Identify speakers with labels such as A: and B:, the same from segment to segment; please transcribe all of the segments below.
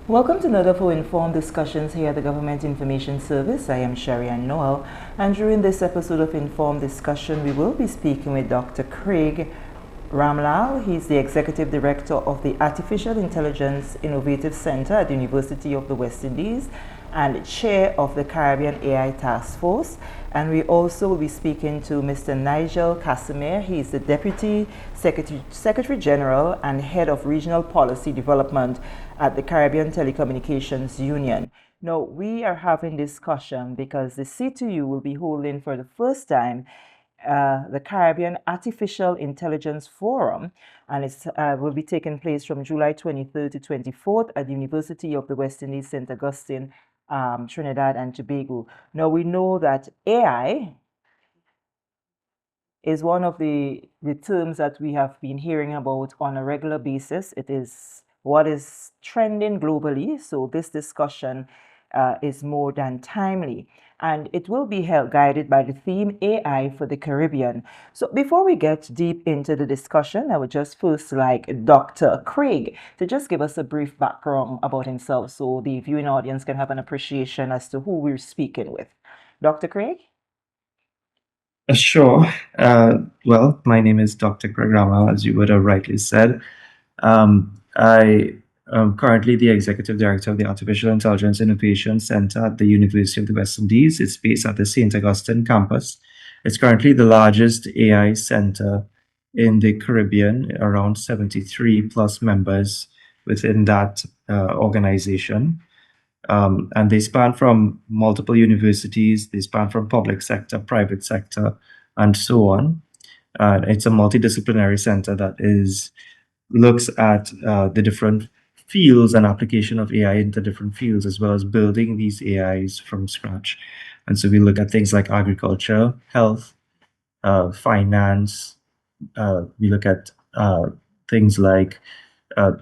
A: Welcome to another for Informed Discussions here at the Government Information Service. I am Sherry-Ann Noel, and during this episode of Informed Discussion, we will be speaking with Dr. Craig Ramlal. He's the Executive Director of the Artificial Intelligence Innovative Center at the University of the West Indies and Chair of the Caribbean AI Task Force. And we also will be speaking to Mr. Nigel Cassimire. He is the Deputy Secretary General and Head of Regional Policy Development at the Caribbean Telecommunications Union. Now, we are having discussion because the C2U will be holding for the first time the Caribbean Artificial Intelligence Forum, and it will be taking place from July 23rd to 24th at the University of the West Indies, St. Augustine, Trinidad and Tobago. Now, we know that AI is one of the terms that we have been hearing about on a regular basis. It is what is trending globally, so this discussion is more than timely. And it will be guided by the theme AI for the Caribbean. So before we get deep into the discussion, I would just first like Dr. Craig to just give us a brief background about himself so the viewing audience can have an appreciation as to who we're speaking with. Dr. Craig?
B: Sure. Well, my name is Dr. Craig Ramlal, as you would have rightly said. I am currently the Executive Director of the Artificial Intelligence Innovation Center at the University of the West Indies. It's based at the St. Augustine campus. It's currently the largest AI center in the Caribbean, around 73 plus members within that organization. And they span from multiple universities, they span from public sector, private sector, and so on. It's a multidisciplinary center that looks at the different fields and application of AI into different fields, as well as building these AIs from scratch. And so we look at things like agriculture, health, finance. We look at things like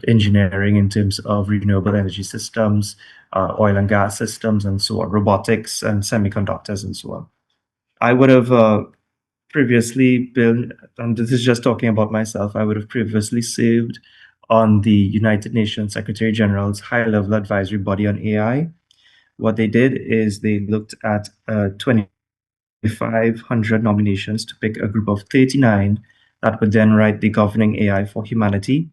B: engineering in terms of renewable energy systems, oil and gas systems, and so on, robotics and semiconductors, and so on. I would have previously been, and this is just talking about myself, I would have previously served on the United Nations Secretary General's high-level advisory body on AI. What they did is they looked at 2,500 nominations to pick a group of 39 that would then write the Governing AI for Humanity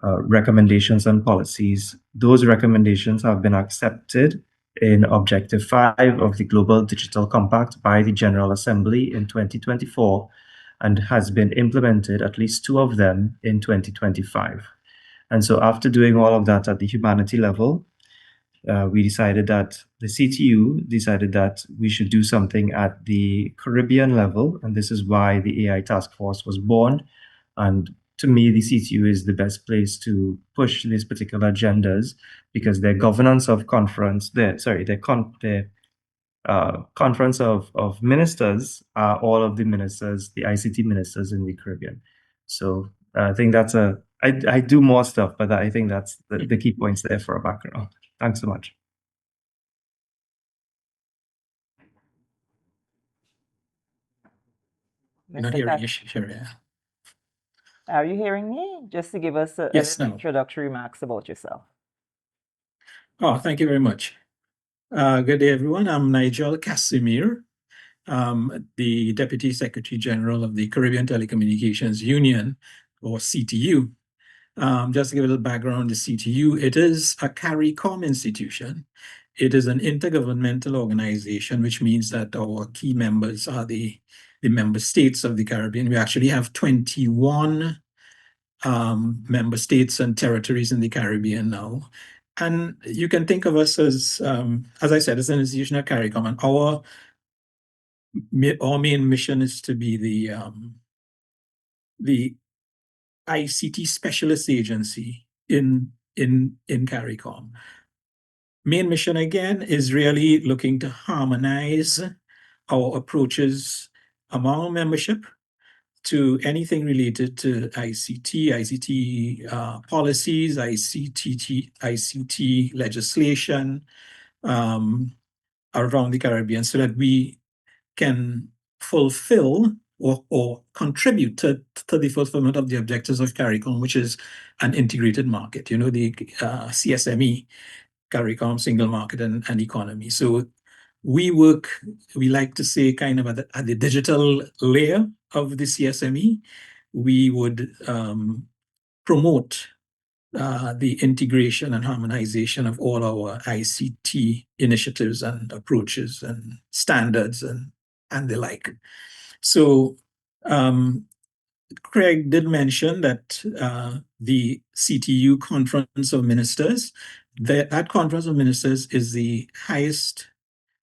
B: recommendations and policies. Those recommendations have been accepted in Objective 5 of the Global Digital Compact by the General Assembly in 2024 and has been implemented, at least 2 of them, in 2025. And so after doing all of that at the humanity level, we decided that the CTU decided that we should do something at the Caribbean level, and this is why the AI Task Force was born. And to me, the CTU is the best place to push these particular agendas because their governance of conference, their conference of ministers are all of the ministers, the ICT ministers in the Caribbean. So I think I do more stuff, but I think that's the key points there for a background. Thanks so much.
C: I'm not hearing you, Sherry.
A: Are you hearing me? Just to give us
C: Yes,
A: an
C: now.
A: introductory remarks about yourself.
C: Oh, thank you very much. Good day, everyone. I'm Nigel Cassimire, the Deputy Secretary General of the Caribbean Telecommunications Union, or CTU. Just to give a little background on the CTU, it is a CARICOM institution. It is an intergovernmental organization, which means that our key members are the member states of the Caribbean. We actually have 21 member states and territories in the Caribbean now. And you can think of us as I said, as an institution at CARICOM, and our main mission is to be the ICT specialist agency in CARICOM. Main mission, again, is really looking to harmonize our approaches among membership to anything related to ICT policies, ICT legislation around the Caribbean, so that we can fulfill or contributed to the fulfillment of the objectives of CARICOM, which is an integrated market, the CSME, CARICOM, single market and economy. So we like to say kind of at the digital layer of the CSME. We would promote the integration and harmonization of all our ICT initiatives and approaches and standards and the like. So Craig did mention that the CTU Conference of Ministers, that Conference of Ministers is the highest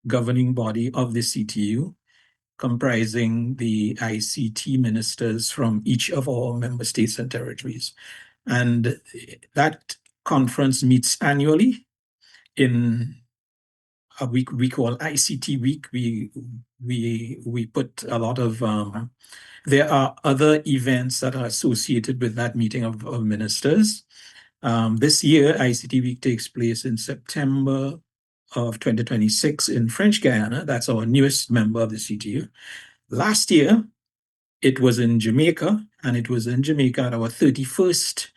C: governing body of the CTU, comprising the ICT ministers from each of our member states and territories. And that conference meets annually in a week we call ICT Week. We put a lot of there are other events that are associated with that meeting of ministers. This year, ICT Week takes place in September of 2026 in French Guiana. That's our newest member of the CTU. Last year, it was in Jamaica, and it was in Jamaica at our 31st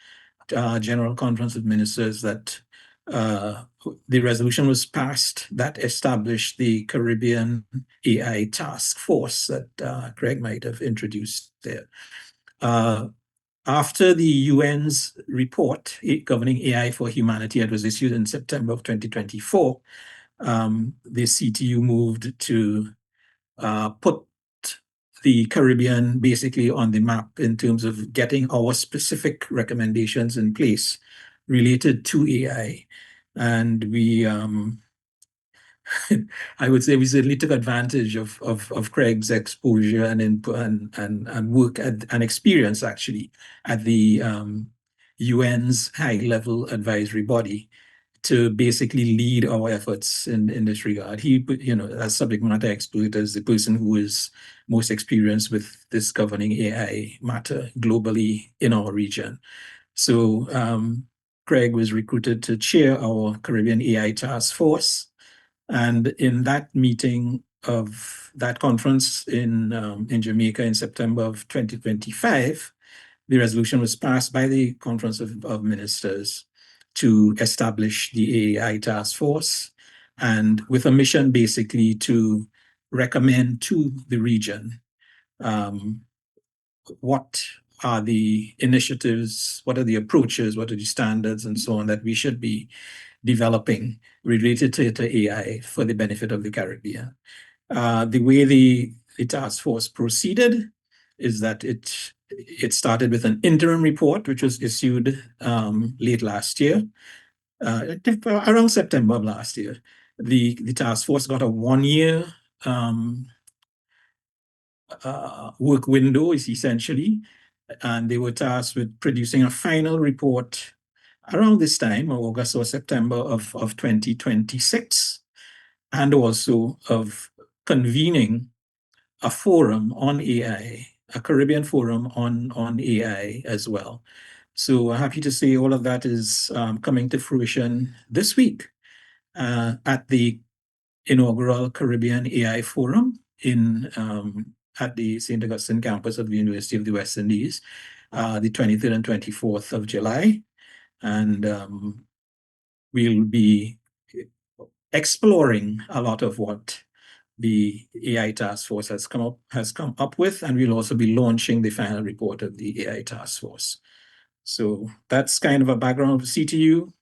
C: General Conference of Ministers that the resolution was passed that established the Caribbean AI Task Force that Craig might have introduced there. After the UN's report governing AI for humanity that was issued in September of 2024, the CTU moved to put the Caribbean basically on the map in terms of getting our specific recommendations in place related to AI. And we, I would say we certainly took advantage of Craig's exposure and input and work and experience actually at the UN's high-level advisory body to basically lead our efforts in this regard. He, as subject matter expert, as the person who is most experienced with this governing AI matter globally in our region. So Craig was recruited to chair our Caribbean AI Task Force. And in that meeting of that conference in Jamaica in September of 2025, the resolution was passed by the Conference of Ministers to establish the AI Task Force, and with a mission basically to recommend to the region what are the initiatives, what are the approaches, what are the standards, and so on that we should be developing related to AI for the benefit of the Caribbean. The way the task force proceeded is that it started with an interim report, which was issued late last year, around September of last year. The task force got a 1-year work window, is essentially, and they were tasked with producing a final report around this time, August or September of 2026, and also of convening a forum on AI, a Caribbean forum on AI as well. So happy to say all of that is coming to fruition this week at the inaugural Caribbean AI Forum at the St. Augustine campus of the University of the West Indies, the 23rd and 24th of July. And we'll be exploring a lot of what the AI Task Force has come up with, and we'll also be launching the final report of the AI Task Force. So that's kind of a background of CTU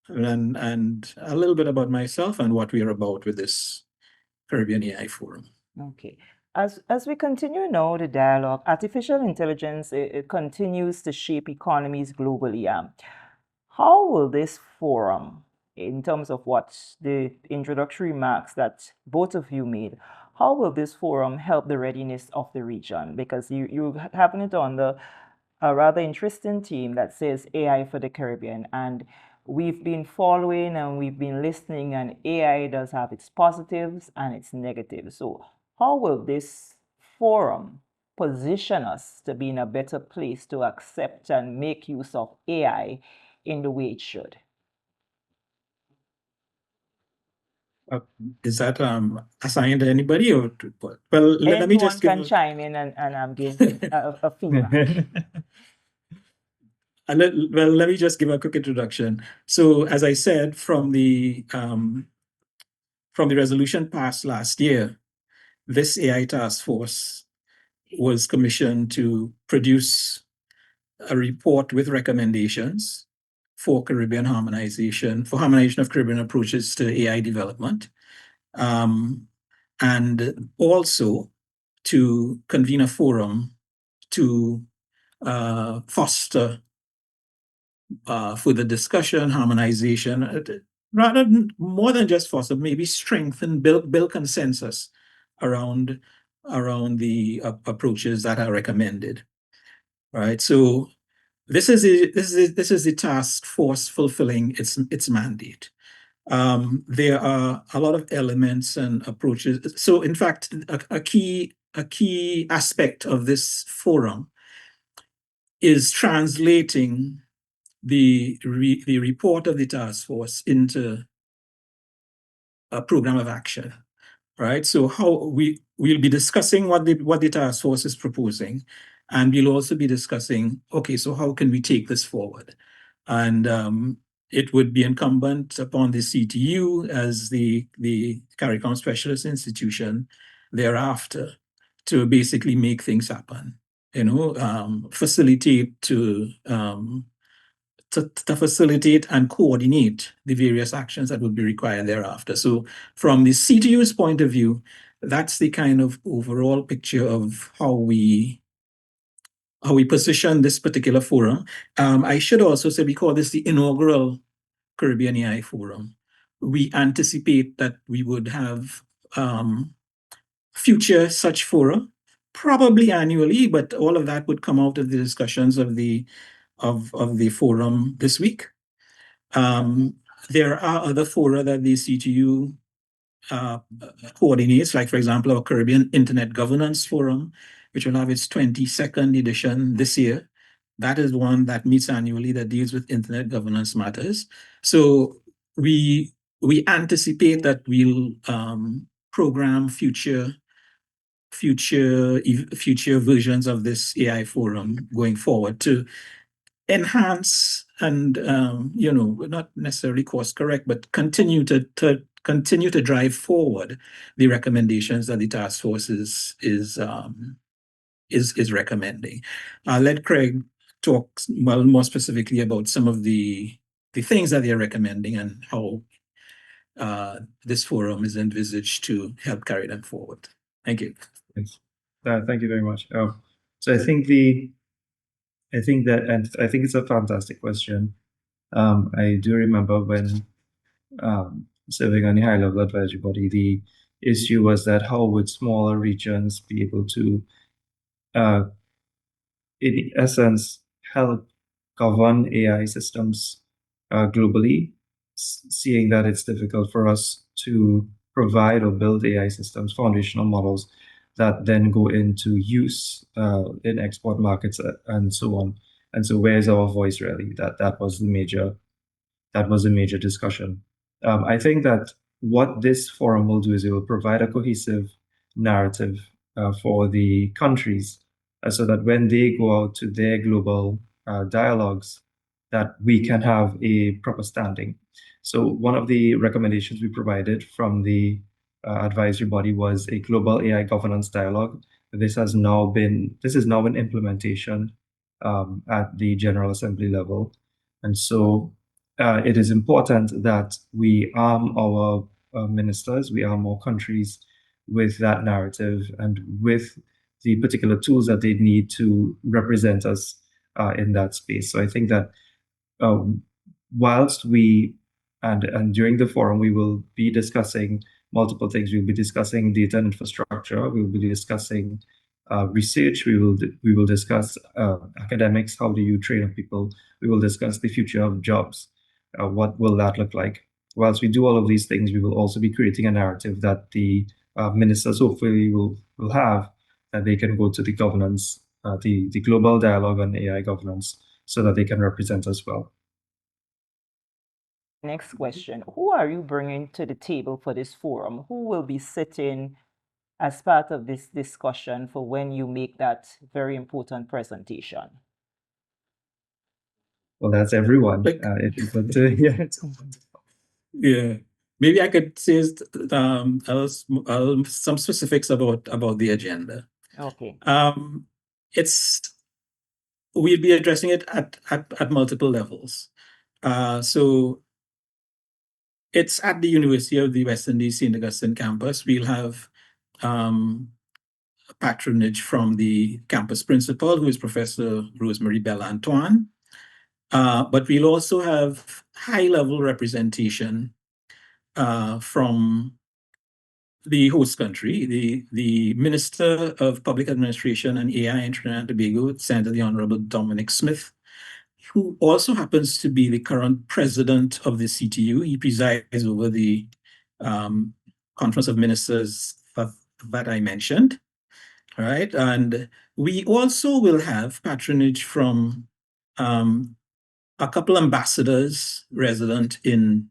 C: and a little bit about myself and what we are about with this Caribbean AI Forum.
A: Okay. As we continue now the dialogue, artificial intelligence it continues to shape economies globally. How will this forum, in terms of what the introductory remarks that both of you made, how will this forum help the readiness of the region? Because you happen it on a rather interesting theme that says AI for the Caribbean, and we've been following and we've been listening, and AI does have its positives and its negatives. So how will this forum position us to be in a better place to accept and make use of AI in the way it should?
C: Is that assigned to anybody or well, let me
A: Anyone
C: just give
A: can chime in and give a feedback.
C: let me just give a quick introduction. So, as I said, from the resolution passed last year, this AI task force was commissioned to produce a report with recommendations for for harmonization of Caribbean approaches to AI development, and also to convene a forum to foster further discussion, harmonization, rather than more than just foster, maybe strengthen, build consensus around the approaches that are recommended. Right. So this is the task force fulfilling its mandate. There are a lot of elements and approaches. So, in fact, a key aspect of this forum is translating the report of the task force into a program of action. Right. So, how we'll be discussing what the task force is proposing, and we'll also be discussing, okay, so how can we take this forward? And it would be incumbent upon the CTU as the CARICOM specialist institution thereafter to basically make things happen, facilitate to facilitate and coordinate the various actions that would be required thereafter. So from the CTU's point of view, that's the kind of overall picture of how we position this particular forum. I should also say we call this the inaugural Caribbean AI Forum. We anticipate that we would have future such fora, probably annually, but all of that would come out of the discussions of the forum this week. There are other fora that the CTU coordinates, like, for example, our Caribbean Internet Governance Forum, which will have its 22nd edition this year. That is one that meets annually that deals with internet governance matters. So we anticipate that we'll program future versions of this AI forum going forward to enhance and not necessarily course correct, but continue to drive forward the recommendations that the task force is recommending. I'll let Craig talk more specifically about some of the things that they're recommending and how this forum is envisaged to help carry them forward. Thank you.
B: Thanks. Thank you very much. So I think and I think it's a fantastic question. I do remember when serving on the high level advisory body, the issue was that how would smaller regions be able to, in essence, help govern AI systems globally, seeing that it's difficult for us to provide or build AI systems, foundational models that then go into use in export markets and so on. And so, where's our voice really? That was the major discussion. I think that what this forum will do is it will provide a cohesive narrative for the countries, so that when they go out to their global dialogues, that we can have a proper standing. So one of the recommendations we provided from the advisory body was a global AI governance dialogue. This is now in implementation at the General Assembly level. And so it is important that we arm our ministers, we arm our countries with that narrative and with the particular tools that they need to represent us in that space. So I think that whilst and during the forum, we will be discussing multiple things. We'll be discussing data and infrastructure. We'll be discussing research. We will discuss academics. How do you train up people? We will discuss the future of jobs. What will that look like? Whilst we do all of these things, we will also be creating a narrative that the ministers hopefully will have, that they can go to the governance, the global dialogue on AI governance, so that they can represent us well.
A: Next question. Who are you bringing to the table for this forum? Who will be sitting as part of this discussion for when you make that very important presentation?
B: Well, that's everyone.
C: Like-
B: If you want to, yeah.
C: Yeah, maybe I could say some specifics about the agenda.
A: Okay.
C: We'll be addressing it at multiple levels. So it's at the University of the West Indies St. Augustine campus. We'll have patronage from the campus principal, who is Professor Rosemary Bell-Antoine. But we'll also have high-level representation from the host country, the Minister of Public Administration and AI in Trinidad and Tobago, Senator the Honorable Dominic Smith, who also happens to be the current president of the CTU. He presides over the Conference of Ministers that I mentioned. All right, and we also will have patronage from a couple ambassadors resident in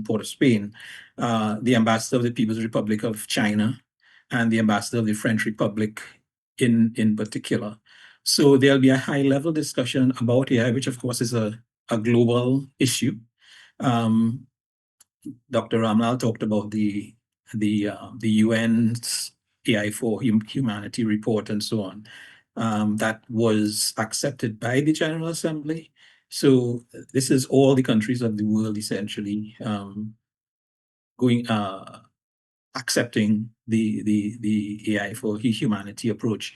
C: Port of Spain, the ambassador of the People's Republic of China and the ambassador of the French Republic in particular. So there'll be a high-level discussion about AI, which of course is a global issue. Dr. Ramlal talked about the UN's AI for Humanity report and so on. That was accepted by the General Assembly. So this is all the countries of the world essentially accepting the AI for humanity approach.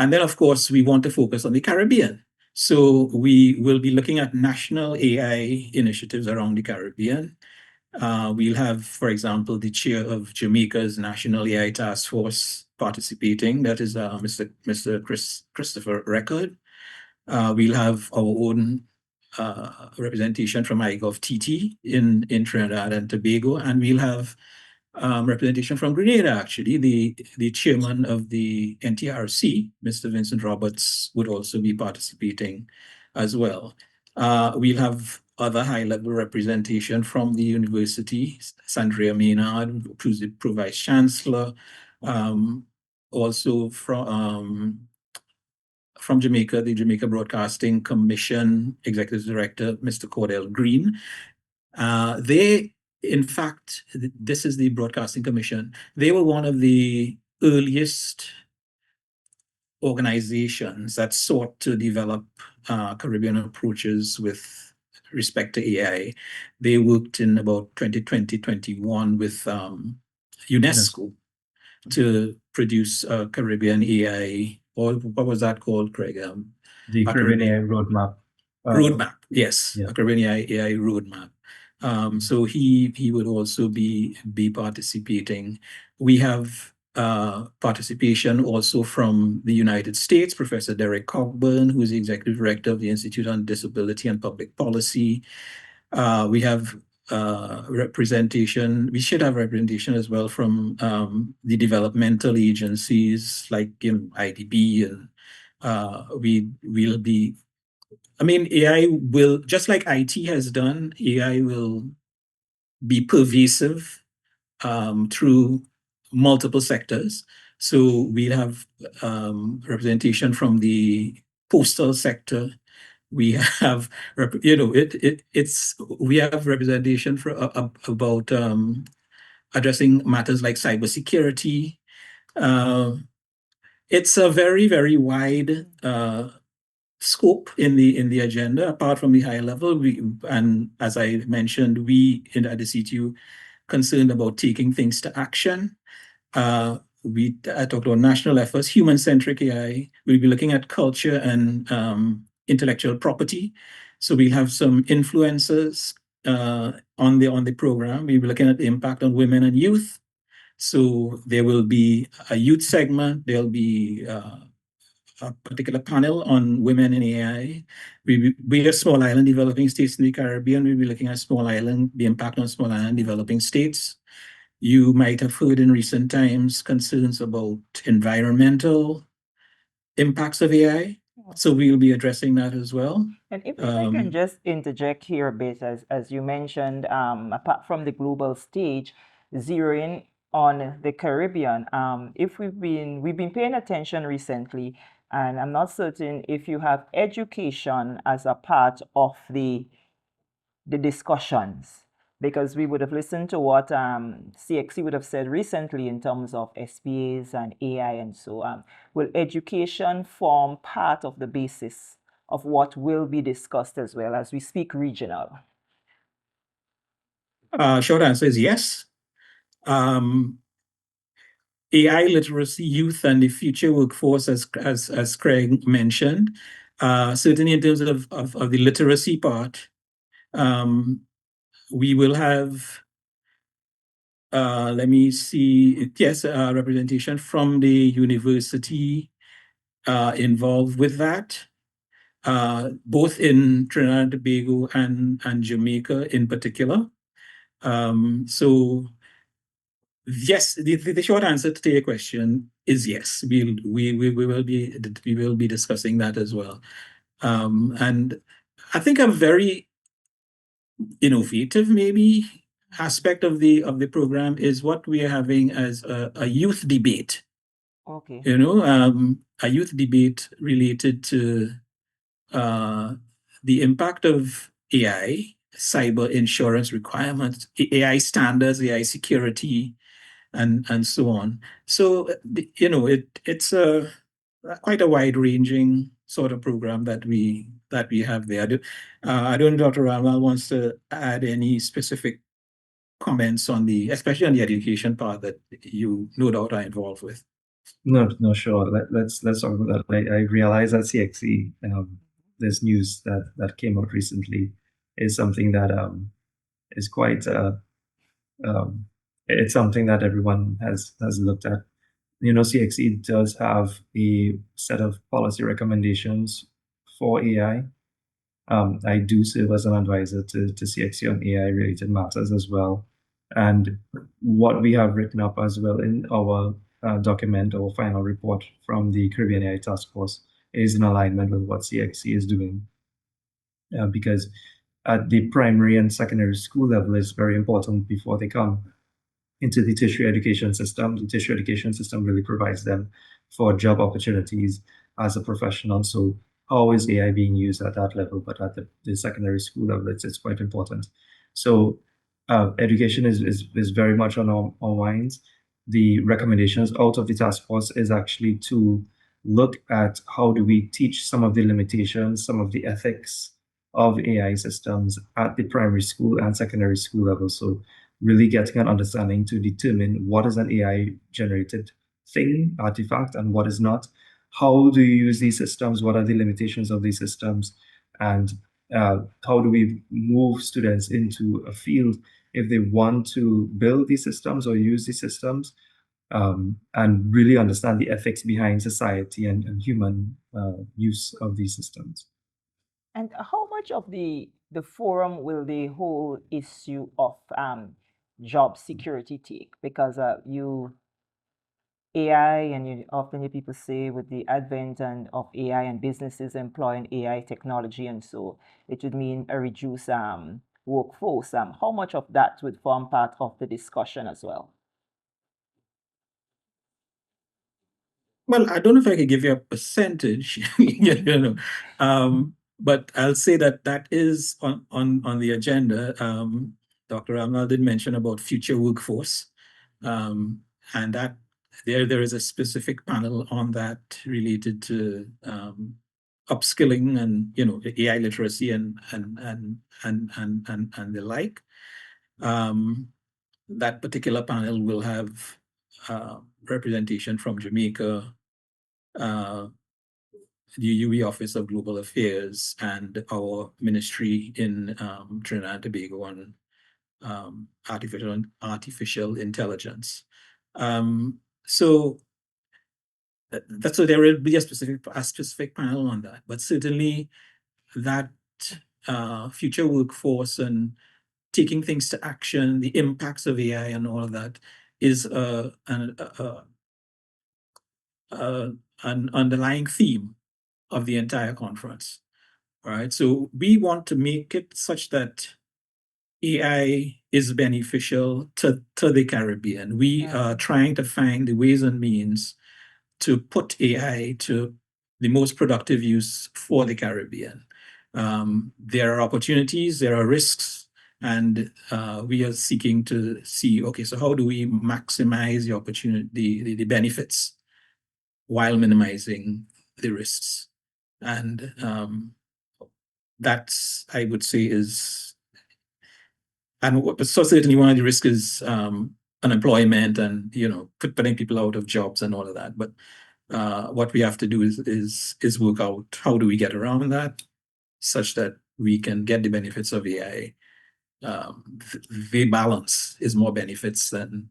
C: And then, of course, we want to focus on the Caribbean. So we will be looking at national AI initiatives around the Caribbean. We'll have, for example, the chair of Jamaica's National AI Task Force participating. That is Mr. Christopher Record. We'll have our own representation from iGovTT in Trinidad and Tobago, and we'll have representation from Grenada, actually. The chairman of the NTRC, Mr. Vincent Roberts, would also be participating as well. We'll have other high-level representation from the university, Sandria Maynard, who's the Pro-Vice Chancellor, also from Jamaica, the Jamaica Broadcasting Commission Executive Director, Mr. Cordell Green. In fact, this is the Broadcasting Commission. They were one of the earliest organizations that sought to develop Caribbean approaches with respect to AI. They worked in about 2020-21 with UNESCO to produce a Caribbean AI, or what was that called, Craig?
B: The Caribbean AI roadmap.
C: Roadmap, yes,
B: Yeah.
C: a Caribbean AI roadmap. So he would also be participating. We have participation also from the United States, Professor Derek Cockburn, who is the Executive Director of the Institute on Disability and Public Policy. We have representation. We should have representation as well from the developmental agencies like IDB, and we'll be. I mean, AI will, just like IT has done, AI will be pervasive through multiple sectors. So we'll have representation from the postal sector. We have, we have representation for about addressing matters like cybersecurity. It's a very, very wide scope in the agenda. Apart from the high level, and as I mentioned, we at the CTU concerned about taking things to action. I talked about national efforts, human-centric AI. We'll be looking at culture and intellectual property. So we'll have some influencers on the program. We'll be looking at the impact on women and youth. So there will be a youth segment. There'll be a particular panel on women in AI. We are small island developing states in the Caribbean. We'll be looking at the impact on small island developing states. You might have heard in recent times concerns about environmental impacts of AI. So we'll be addressing that as well.
A: And if I can just interject here a bit, as you mentioned, apart from the global stage, zeroing on the Caribbean, if we've been paying attention recently, and I'm not certain if you have education as a part of the discussions, because we would have listened to what CXC would have said recently in terms of SPAs and AI and so on. Will education form part of the basis of what will be discussed as well as we speak regional?
C: Short answer is yes. AI literacy, youth, and the future workforce, as Craig mentioned, certainly in terms of the literacy part, we will have, let me see, yes, representation from the university involved with that, both in Trinidad and Tobago and Jamaica in particular. So yes, the short answer to your question is yes. We will be discussing that as well. And I think a very innovative maybe aspect of the program is what we are having as a youth debate.
A: Okay.
C: A youth debate related to the impact of AI, cyber insurance requirements, AI standards, AI security, and so on. So it's a quite a wide-ranging sort of program that we have there. I don't know, Dr. Ramlal wants to add any specific comments on especially on the education part that you no doubt are involved with.
B: No, sure. Let's talk about that. I realize that CXE, this news that came out recently, is something that is quite it's something that everyone has looked at. CXE does have a set of policy recommendations for AI. I do serve as an advisor to CXE on AI related matters as well. And what we have written up as well in our document or final report from the Caribbean AI Task Force is in alignment with what CXE is doing. Because at the primary and secondary school level, it's very important before they come into the tertiary education system. The tertiary education system really provides them for job opportunities as a professional. So how is AI being used at that level? But at the secondary school level, it's quite important. So education is very much on our minds. The recommendations out of the task force is actually to look at how do we teach some of the limitations, some of the ethics of AI systems at the primary school and secondary school level. So really getting an understanding to determine what is an AI generated thing, artifact, and what is not. How do you use these systems? What are the limitations of these systems? And how do we move students into a field if they want to build these systems or use these systems, and really understand the ethics behind society and human use of these systems.
A: And how much of the forum will the whole issue of job security take? Because AI, and you often hear people say with the advent of AI and businesses employing AI technology, and so it would mean a reduced workforce. How much of that would form part of the discussion as well?
C: Well, I don't know if I could give you a percentage, but I'll say that is on the agenda. Dr. Ramlal did mention about future workforce, and that there is a specific panel on that related to upskilling and AI literacy and the like. That particular panel will have representation from Jamaica, the UE Office of Global Affairs, and our ministry in Trinidad and Tobago on artificial intelligence. So there will be a specific panel on that, but certainly that future workforce and taking things to action, the impacts of AI and all of that is an underlying theme of the entire conference. All right. So we want to make it such that AI is beneficial to the Caribbean. We are trying to find the ways and means to put AI to the most productive use for the Caribbean. There are opportunities, there are risks, and we are seeking to see, okay, so how do we maximize the opportunity, the benefits, while minimizing the risks? And that's, I would say, is, and so certainly one of the risks is unemployment and, putting people out of jobs and all of that. But what we have to do is work out how do we get around that such that we can get the benefits of AI. The balance is more benefits than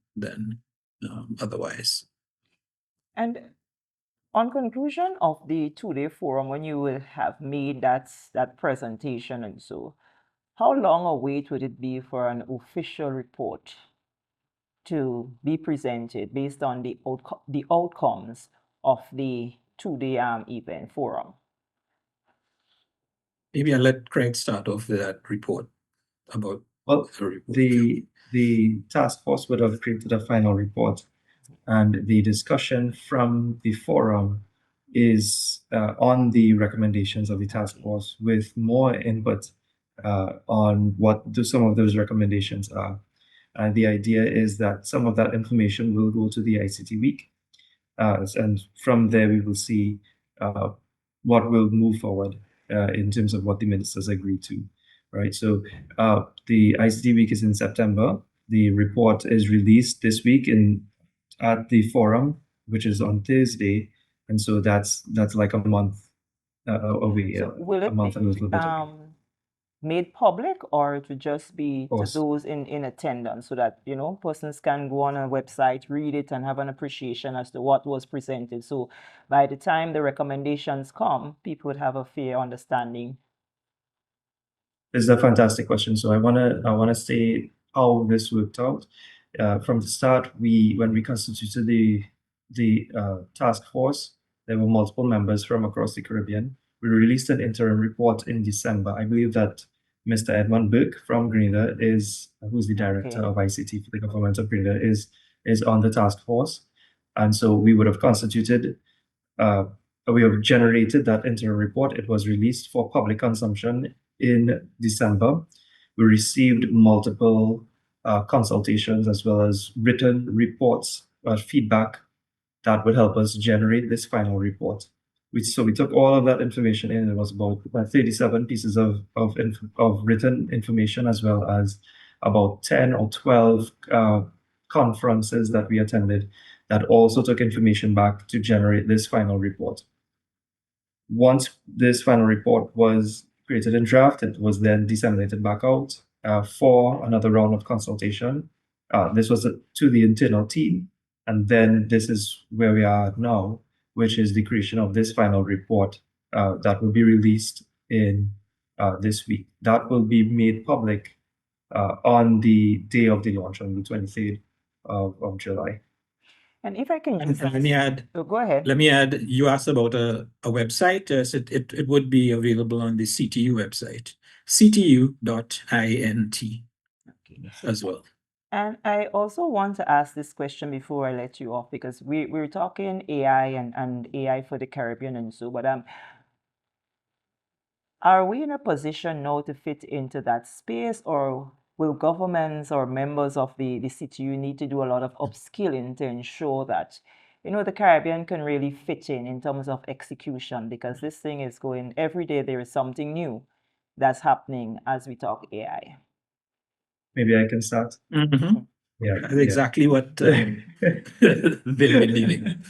C: otherwise.
A: And on conclusion of the two-day forum, when you will have made that presentation and so, how long a wait would it be for an official report to be presented based on the outcomes of the two-day event forum?
C: Maybe I'll let Craig start off with that report about
B: the task force would have created a final report, and the discussion from the forum is on the recommendations of the task force with more input on what some of those recommendations are. And the idea is that some of that information will go to the ICT Week, and from there we will see what will move forward in terms of what the ministers agree to, right? So the ICT Week is in September. The report is released this week at the forum, which is on Thursday, and so that's like a month away.
A: So will it
B: a month and a little bit away.
A: Made public, or it would just be to
B: course.
A: those in attendance, so that persons can go on a website, read it, and have an appreciation as to what was presented? So by the time the recommendations come, people would have a fair understanding.
B: This is a fantastic question. So I wanna say how this worked out. From the start, when we constituted the task force, there were multiple members from across the Caribbean. We released an interim report in December. I believe that Mr. Edmund Burke from Grenada who's the director of ICT for the government of Grenada, is on the task force. And so we would have constituted, we have generated that interim report. It was released for public consumption in December. We received multiple consultations as well as written reports, feedback that would help us generate this final report. So we took all of that information in. It was about 37 pieces of written information, as well as about 10 or 12 conferences that we attended that also took information back to generate this final report. Once this final report was created and drafted, it was then disseminated back out for another round of consultation. This was to the internal team. And then this is where we are now, which is the creation of this final report that will be released in this week. That will be made public on the day of the launch, on the 23rd of July.
A: And if I can just...
C: let me add.
A: Oh, go ahead.
C: Let me add, you asked about a website. Yes, it would be available on the CTU website, ctu.int as well.
A: And I also want to ask this question before I let you off, because we're talking AI and AI for the Caribbean and so, but are we in a position now to fit into that space, or will governments or members of the CTU need to do a lot of upskilling to ensure that the Caribbean can really fit in terms of execution? Because this thing is going, every day there is something new that's happening as we talk AI.
B: Maybe I can start.
C: Mm-hmm.
B: Yeah,
C: that's exactly what they've been dealing.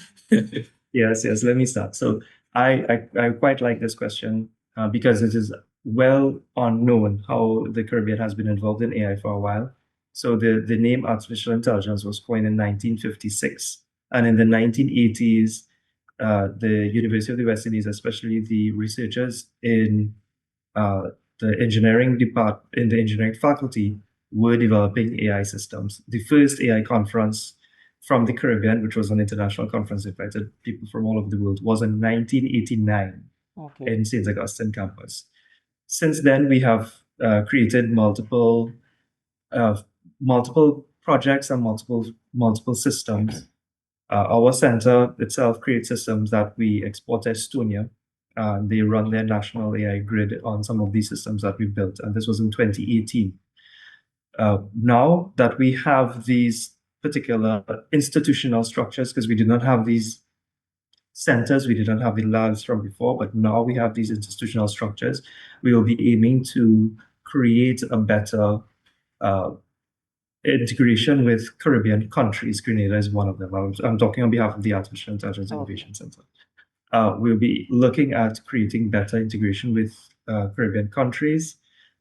B: Yes. Let me start. So I quite like this question because it is well unknown how the Caribbean has been involved in AI for a while. So the name artificial intelligence was coined in 1956, and in the 1980s, the University of the West Indies, especially the researchers in the engineering faculty, were developing AI systems. The first AI conference from the Caribbean, which was an international conference, invited people from all over the world, was in 1989.
A: Okay.
B: in St. Augustine campus. Since then, we have created multiple projects and multiple systems. Our center itself creates systems that we export to Estonia. They run their national AI grid on some of these systems that we built, and this was in 2018. Now that we have these particular institutional structures, because we did not have these centers, we did not have the labs from before, but now we have these institutional structures, we will be aiming to create a better integration with Caribbean countries. Grenada is one of them. I'm talking on behalf of the Artificial Intelligence Innovation Center. We'll be looking at creating better integration with Caribbean countries,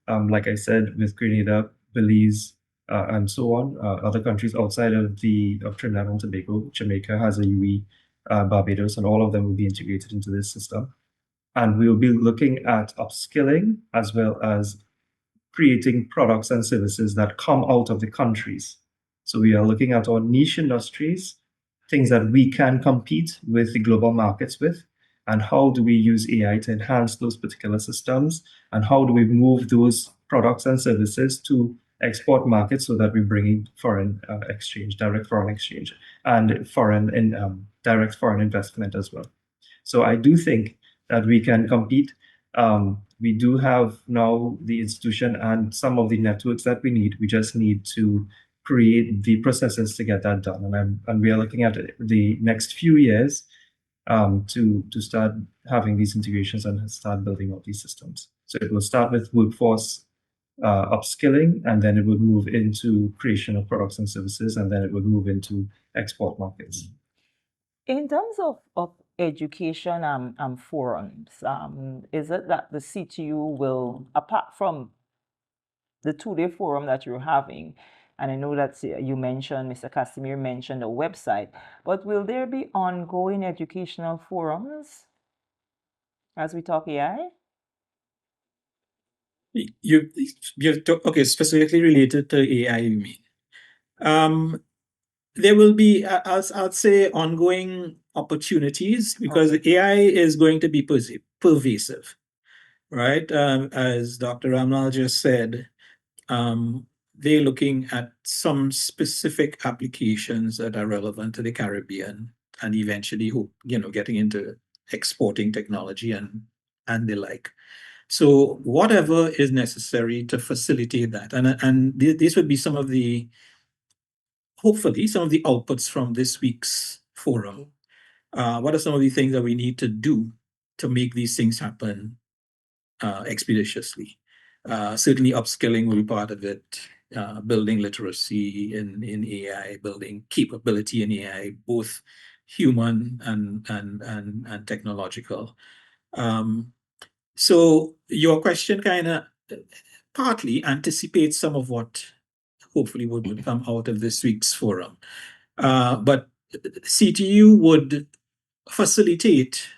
B: like I said, with Grenada, Belize, and so on. Other countries outside of Trinidad and Tobago, Jamaica has a UE, Barbados, and all of them will be integrated into this system. And we'll be looking at upskilling as well as creating products and services that come out of the countries. So we are looking at our niche industries, things that we can compete with the global markets with, and how do we use AI to enhance those particular systems, and how do we move those products and services to export markets so that we bring in foreign exchange, direct foreign exchange, and direct foreign investment as well. So I do think that we can compete. We do have now the institution and some of the networks that we need. We just need to create the processes to get that done. And we are looking at the next few years to start having these integrations and start building out these systems. So it will start with workforce upskilling, and then it would move into creation of products and services, and then it would move into export markets.
A: In terms of education forums, is it that the CTU will, apart from the two-day forum that you're having, and I know that you mentioned, Mr. Cassimire mentioned a website, but will there be ongoing educational forums as we talk AI?
C: Okay, specifically related to AI, you mean? There will be, I'd say, ongoing opportunities because AI is going to be pervasive, right? As Dr. Ramlal just said, they're looking at some specific applications that are relevant to the Caribbean and eventually, getting into exporting technology and the like. So whatever is necessary to facilitate that, and these would be hopefully some of the outputs from this week's forum. What are some of the things that we need to do to make these things happen expeditiously? Certainly upskilling will be part of it, building literacy in AI, building capability in AI, both human and technological. So your question kind of partly anticipates some of what hopefully would come out of this week's forum. But CTU would facilitate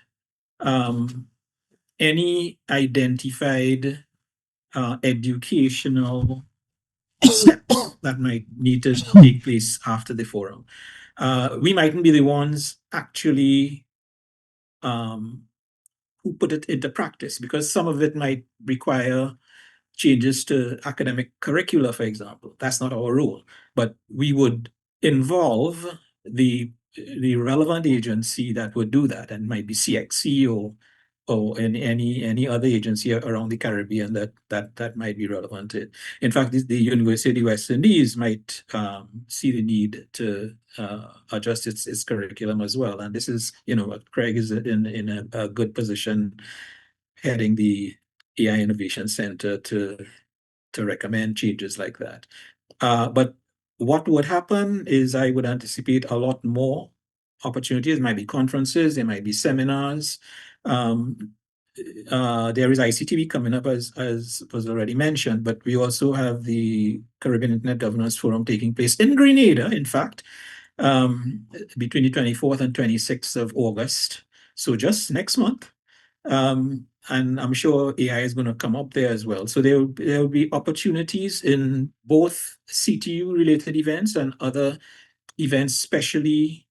C: any identified educational steps that might need to take place after the forum. We mightn't be the ones actually who put it into practice because some of it might require changes to academic curricula, for example. That's not our role, but we would involve the relevant agency that would do that, and might be CXC or any other agency around the Caribbean that might be relevant. In fact, the University of the West Indies might see the need to adjust its curriculum as well. And this is, Craig is in a good position heading the AI Innovation Center to recommend changes like that. But what would happen is I would anticipate a lot more opportunities. There might be conferences, there might be seminars. There is ICTV coming up, as was already mentioned, but we also have the Caribbean Internet Governance Forum taking place in Grenada, in fact, between the 24th and 26th of August. So just next month. And I'm sure AI is going to come up there as well. So there will be opportunities in both CTU-related events and other events specially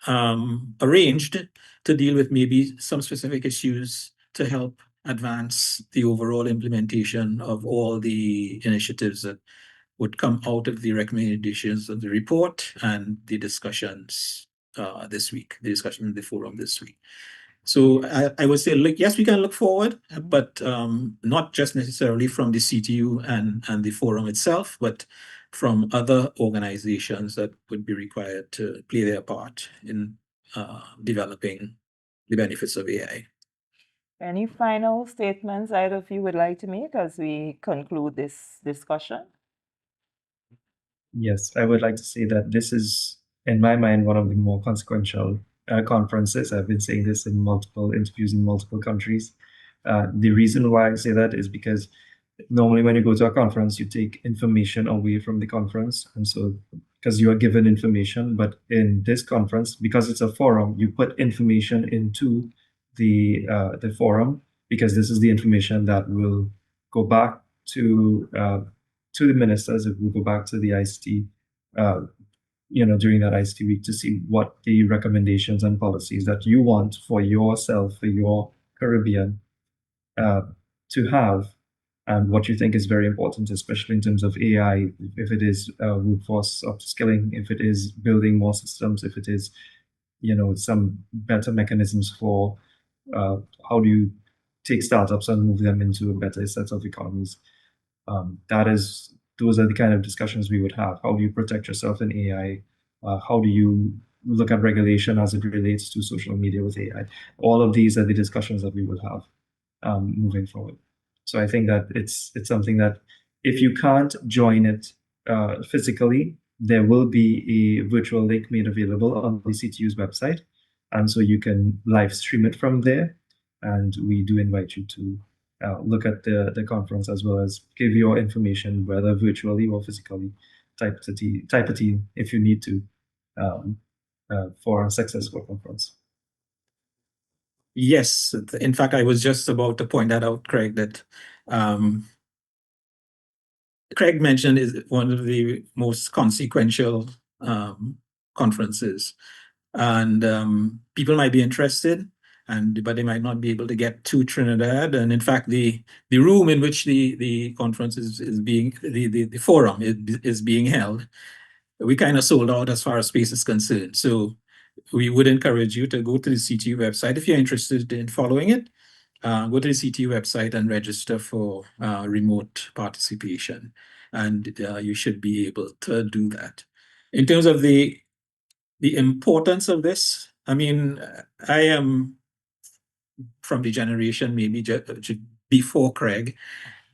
C: arranged to deal with maybe some specific issues to help advance the overall implementation of all the initiatives that would come out of the recommendations of the report and the discussions this week, the discussion in the forum this week. So I would say, yes, we can look forward, but not just necessarily from the CTU and the forum itself, but from other organizations that would be required to play their part in developing the benefits of AI.
A: Any final statements either of you would like to make as we conclude this discussion?
B: Yes, I would like to say that this is, in my mind, one of the more consequential conferences. I've been saying this in multiple interviews in multiple countries. The reason why I say that is because normally when you go to a conference, you take information away from the conference. And so, because you are given information, but in this conference, because it's a forum, you put information into the forum, because this is the information that will go back to the ministers. It will go back to the ICT, during that ICT week to see what the recommendations and policies that you want for yourself, for your Caribbean, to have, and what you think is very important, especially in terms of AI, if it is workforce upskilling, if it is building more systems, if it is, some better mechanisms for how do you take startups and move them into a better set of economies. Those are the kind of discussions we would have. How do you protect yourself in AI? How do you look at regulation as it relates to social media with AI? All of these are the discussions that we would have moving forward. So I think that it's something that if you can't join it physically, there will be a virtual link made available on the CTU's website. And so you can live stream it from there. And we do invite you to look at the conference as well as give your information, whether virtually or physically, type a team if you need to for a successful conference.
C: Yes, in fact, I was just about to point that out, Craig, that Craig mentioned is one of the most consequential conferences, and people might be interested, but they might not be able to get to Trinidad. And in fact, the room in which the conference is being the forum is being held, we kind of sold out as far as space is concerned. So we would encourage you to go to the CTU website if you're interested in following it. Go to the CTU website and register for remote participation, and you should be able to do that. In terms of the importance of this, I mean, I am from the generation maybe before Craig.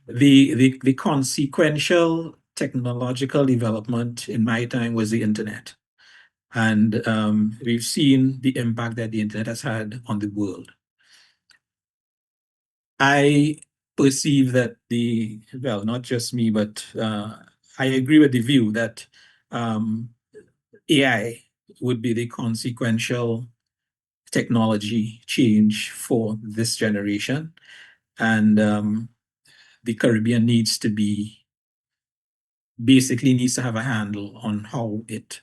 C: The consequential technological development in my time was the internet. And we've seen the impact that the internet has had on the world. I perceive that not just me, but I agree with the view that AI would be the consequential technology change for this generation. And the Caribbean needs to have a handle on how it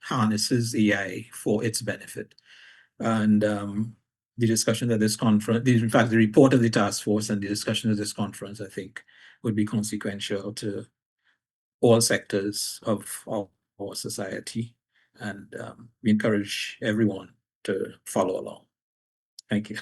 C: harnesses AI for its benefit. And the discussion at this conference, in fact, the report of the task force and the discussion at this conference, I think, would be consequential to all sectors of our society. And we encourage everyone to follow along. Thank you.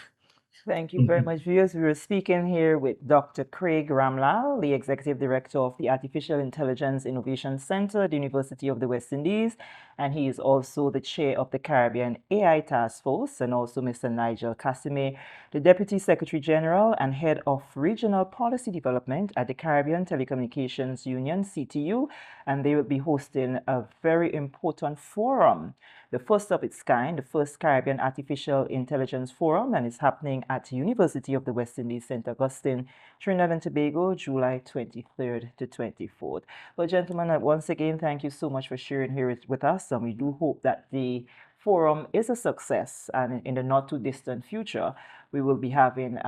A: Thank you very much, viewers. We were speaking here with Dr. Craig Ramlal, the Executive Director of the Artificial Intelligence Innovation Center at the University of the West Indies, and he is also the Chair of the Caribbean AI Task Force, and also Mr. Nigel Cassimire, the Deputy Secretary General and Head of Regional Policy Development at the Caribbean Telecommunications Union, CTU, and they will be hosting a very important forum, the first of its kind, the first Caribbean Artificial Intelligence Forum, and it's happening at the University of the West Indies, St. Augustine, Trinidad and Tobago, July 23rd to 24th. Well, gentlemen, once again, thank you so much for sharing here with us, and we do hope that the forum is a success, and in the not too distant future, we will be having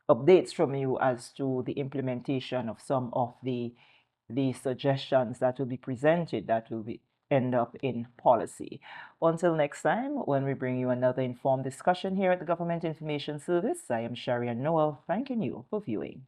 A: updates from you as to the implementation of some of the suggestions that will be presented, that will be end up in policy. Until next time, when we bring you another informed discussion here at the Government Information Service, I am Sharian Noel, thanking you for viewing.